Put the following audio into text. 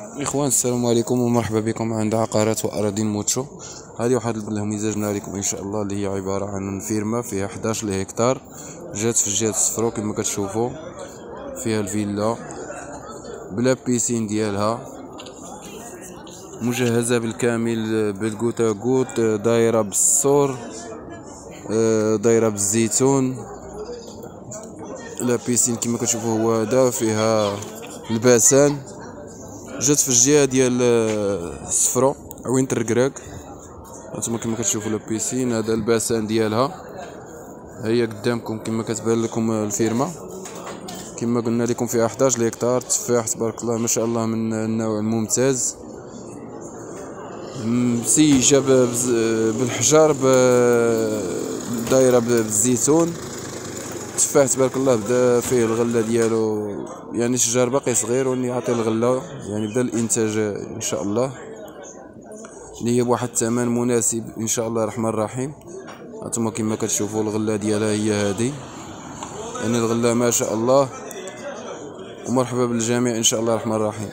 اخوان السلام عليكم ومرحبا بكم عند عقارات واراضي موتشو. هذه واحد النموذج لكم ان شاء الله، اللي هي عباره عن فيرما فيها 11 هكتار، جات في الجهه الصفرو كما كتشوفوا. فيها الفيلا بلا بيسين ديالها، مجهزه بالكامل بالكوت كوت، دايره بالسور، دايره بالزيتون. لا بيسين كما كتشوفوا هو هذا، فيها الباسان. جات في الجهه ديال الصفرو وين تركراك. هانتوما كما كتشوفوا لا بيسين، هذا الباسان ديالها هي قدامكم كما كتبان لكم الفيرما. كما قلنا لكم فيها 11 هكتار، تفاح تبارك الله ما شاء الله من النوع الممتاز، مسيجه بالحجر، دايره بالزيتون. التفاح تبارك الله بدا فيه الغله ديالو، يعني الشجر باقي صغير ولي يعطي الغله، يعني بدا الانتاج ان شاء الله، اللي هي بواحد الثمن مناسب ان شاء الله الرحمن الرحيم. هانتوما كما كتشوفوا الغله ديالها هي هذه، يعني الغله ما شاء الله. ومرحبا بالجميع ان شاء الله الرحمن الرحيم.